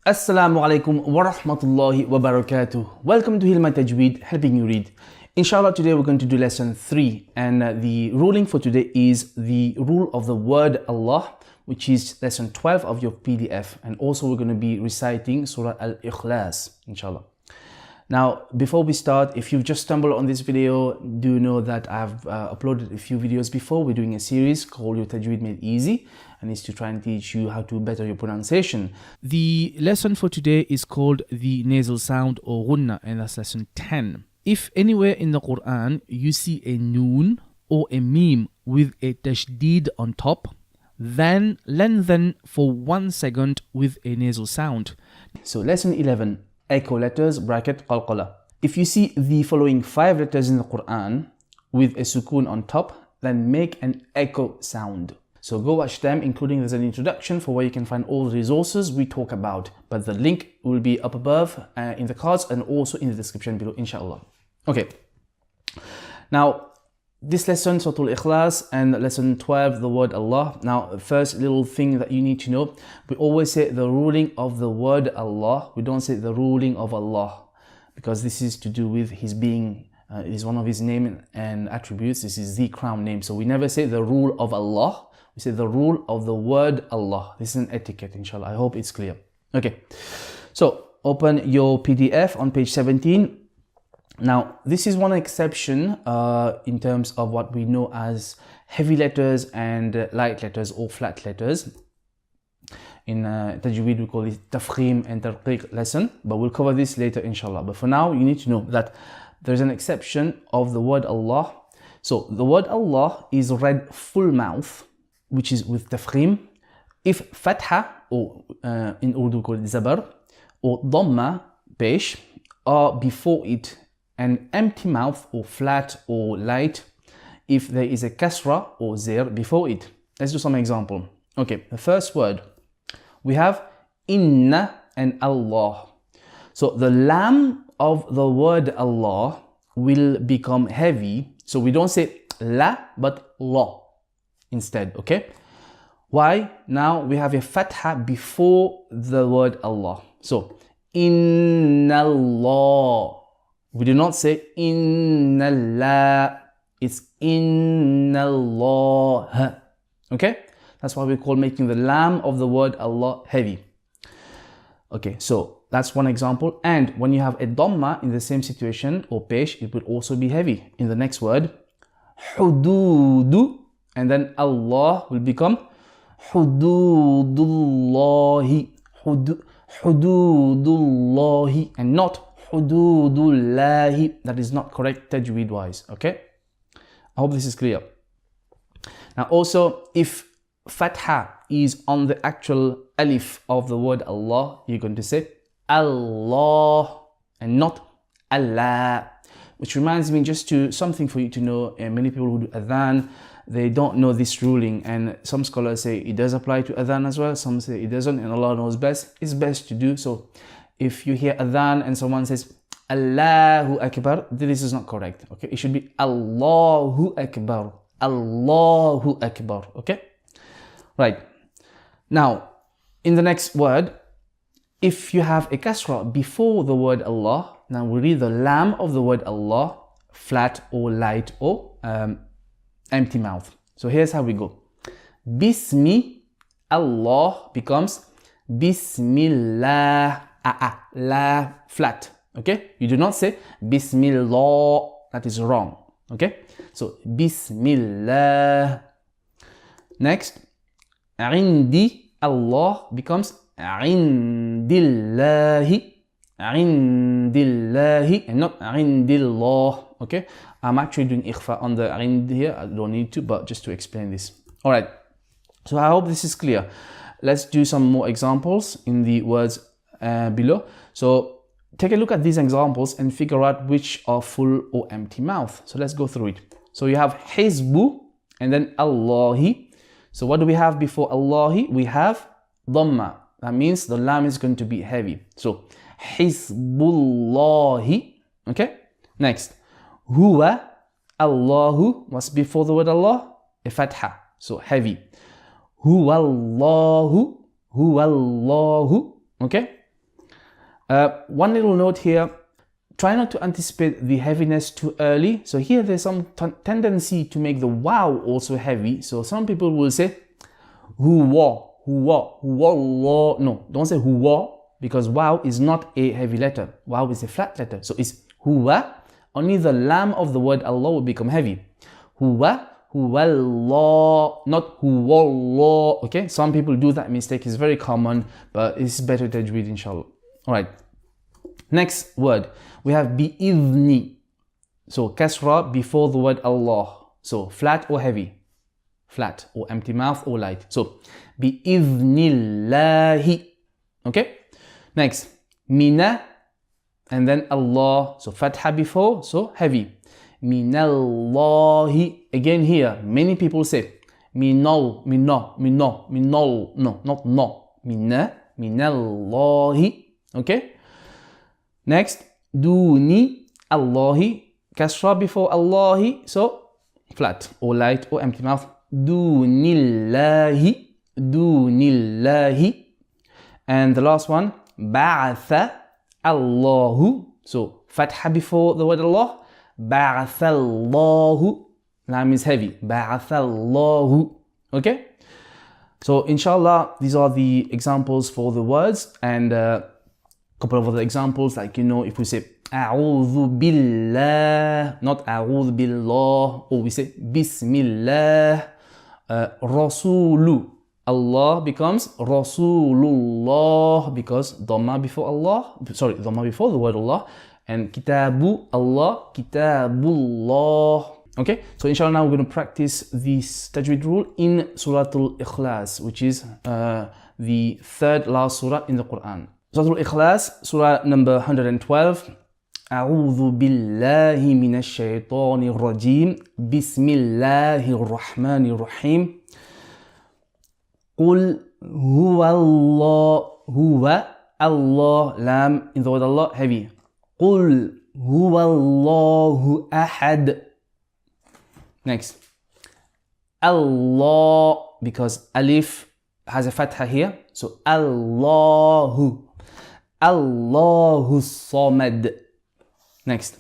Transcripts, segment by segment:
Assalamu alaikum wa rahmatullahi wa barakatuh. Welcome to HealMyTajweed, helping you read. Insha Allah, today we're going to do lesson 3, and the ruling for today is the rule of the word Allah, which is lesson 12 of your PDF, and also we're going to be reciting Surah Al Ikhlas, inshallah. Now, before we start, if you've just stumbled on this video, do know that I've uploaded a few videos before. We're doing a series called Your Tajweed Made Easy, and it's to try and teach you how to better your pronunciation. The lesson for today is called the nasal sound or Ghunnah, and that's lesson 10. If anywhere in the Quran you see a noon or a meme with a tajweed on top, then lengthen for 1 second with a nasal sound. So lesson 11. Echo letters bracket Qalqalah. If you see the following 5 letters in the Quran with a sukoon on top, then make an echo sound. So go watch them, including there's an introduction for where you can find all the resources we talk about. But the link will be up above in the cards and also in the description below, Insha Allah. Okay. Now, this lesson, Surah Al Ikhlas, and lesson 12, the word Allah. Now, first little thing that you need to know, we always say the ruling of the word Allah. We don't say the ruling of Allah, because this is to do with His being, is one of His name and attributes. This is the crown name. So we never say the rule of Allah. We say the rule of the word Allah. This is an etiquette, inshallah. I hope it's clear. Okay. So open your PDF on page 17. Now, this is one exception in terms of what we know as heavy letters and light letters or flat letters. In Tajweed, we call it Tafkhim and Tarqiq lesson, but we'll cover this later, inshallah. But for now, you need to know that there's an exception of the word Allah. So the word Allah is read full mouth, which is with Tafkhim. If Fateha, or in Urdu called Zabar, or Dhamma, Pesh, are before it, an empty mouth or flat or light if there is a kasra or zir before it. Let's do some example. Okay, the first word, we have inna and Allah. So the lam of the word Allah will become heavy. So we don't say la but la instead, okay? Why? Now we have a fatha before the word Allah. So inna Allah. We do not say inna Allah, it's inna Allah. Okay? That's why we call making the lam of the word Allah heavy. Okay, so that's one example. And when you have a dhamma in the same situation or pesh, it will also be heavy. In the next word, hududu, and then Allah will become hududullahi, hududullahi, and not hududullahi. That is not correct tajweed wise. Okay, I hope this is clear. Now also, if fatha is on the actual alif of the word Allah, you're going to say Allah and not Allah, which reminds me just to something for you to know. Many people who do adhan, they don't know this ruling, and some scholars say it does apply to adhan as well, some say it doesn't, and Allah knows best. It's best to do so. If you hear adhan and someone says Allahu Akbar, this is not correct. Okay, it should be Allahu Akbar, Allahu Akbar. Okay, right. Now, in the next word, if you have a kasra before the word Allah, now we read the lam of the word Allah, flat or light or empty mouth. So here's how we go. Bismi Allah becomes Bismillah. La flat. Okay, you do not say Bismillah. That is wrong. Okay, so Bismillah. Next, Indi Allah becomes Indillahi, Indillahi, and not Indillah. Okay, I'm actually doing ikhfa on the Ind here. I don't need to, but just to explain this. All right. So I hope this is clear. Let's do some more examples in the words below. So take a look at these examples and figure out which are full or empty mouth. So let's go through it. So you have Hizbu and then Allahi. So what do we have before Allahi? We have Dhamma. That means the lam is going to be heavy. So Hizbullahi. Okay. Next, Huwa Allahu. What's before the word Allah? A fatha. So heavy. Huwallahu. Huwallahu. Okay. One little note here, try not to anticipate the heaviness too early. So here there's some tendency to make the wow also heavy. So some people will say huwa, huwa, huwa. No, don't say huwa, because wow is not a heavy letter. Wow is a flat letter. So it's huwa. Only the lam of the word Allah will become heavy. Huwa, huwa Allah, not huwa Allah. Okay, some people do that mistake. It's very common, but it's better tajweed, inshallah. All right. Next word, we have bi'idhni. So kasra before the word Allah. So flat or heavy? Flat, or empty mouth or light. So bi'idhnillahi. Okay. Next, mina, and then Allah. So fatha before, so heavy. Minallahi. Again here, many people say minal, minna, minna, minal. No, not no. Minna, minallahi. Okay. Next, duni, Allahi, kasra before Allahi, so flat or light or empty mouth. Dunillahi, dunillahi. And the last one, ba'atha, Allahu, so fatha before the word Allah. Ba'athallahu, lam is heavy. Ba'athallahu. Okay. So inshallah, these are the examples for the words, and couple of other examples, like, you know, if we say a'udhu billah, not a'udhu billah, or we say bismillah. Rasulu, Allah becomes Rasulullah, because dhamma before Allah, sorry, dhamma before the word Allah, and kitabu, Allah, kitabullah. Okay, so inshallah now we're going to practice this tajweed rule in Surah Al Ikhlas, which is the third last surah in the Quran. Surah Al Ikhlas, surah number 112. أعوذ بالله من الشيطان الرجيم بسم الله الرحمن الرحيم قل هو الله هو الله lam in the word Allah heavy. قل هو الله أحد. Next, Allah, because alif has a fatha here, so Allahu, Allahu Samad. Next,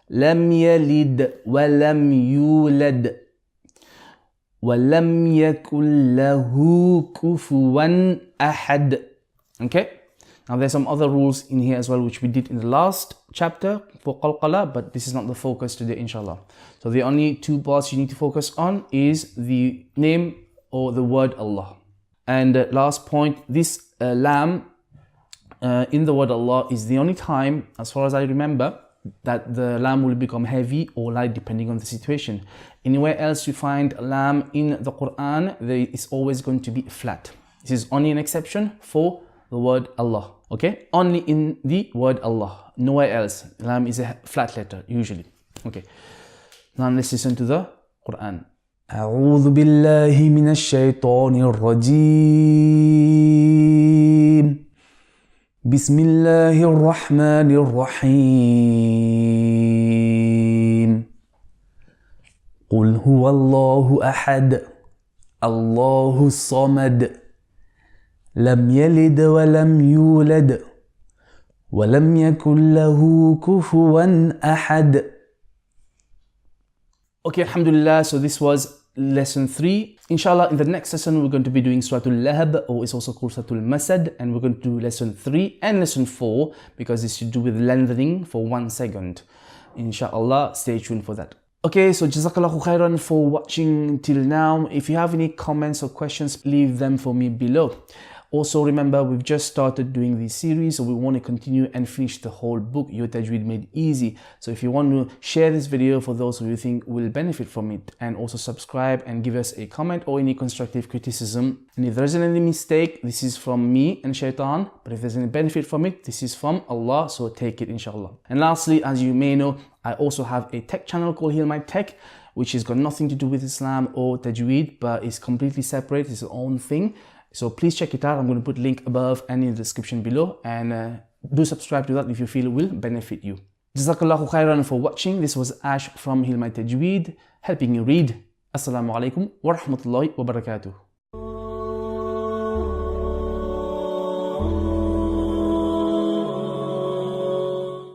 lam yalid wa lam yulad wa lam yakul lahu kufuwan ahad. Okay, now there's some other rules in here as well, which we did in the last chapter for Qalqalah, but this is not the focus today, inshallah. So the only two parts you need to focus on is the name or the word Allah. And last point, this lam in the word Allah is the only time, as far as I remember, that the lam will become heavy or light depending on the situation. Anywhere else you find lam in the Quran, there is always going to be flat. This is only an exception for the word Allah. Okay, only in the word Allah, nowhere else. Lam is a flat letter usually. Okay, now let's listen to the Quran. أعوذ بالله من الشيطان الرجيم بسم الله الرحمن الرحيم قل هو الله أحد الله الصمد لم يلد ولم يولد ولم يكن له كفوا أحد. Okay, alhamdulillah, so this was lesson 3. Inshallah, in the next lesson we're going to be doing Surah Al-Lahab, or it's also called Surah Al-Masad, and we're going to do lesson 3 and lesson 4 because it's to do with lengthening for 1 second. Inshallah, stay tuned for that. Okay, so Jazakallahu khairan for watching till now. If you have any comments or questions, leave them for me below. Also remember, we've just started doing this series, so we want to continue and finish the whole book, Your Tajweed Made Easy. So if you want to share this video for those who you think will benefit from it, and also subscribe and give us a comment or any constructive criticism. And if there isn't any mistake, this is from me and Shaitan, but if there's any benefit from it, this is from Allah, so take it, inshallah. And lastly, as you may know, I also have a tech channel called HealMyTech, which has got nothing to do with Islam or Tajweed, but is completely separate, it's its own thing. So please check it out. I'm going to put a link above and in the description below, and do subscribe to that if you feel it will benefit you. Jazakallahu khairan for watching. This was Ash from HealMyTajweed, helping you read. Assalamu alaikum wa rahmatullahi wa barakatuh.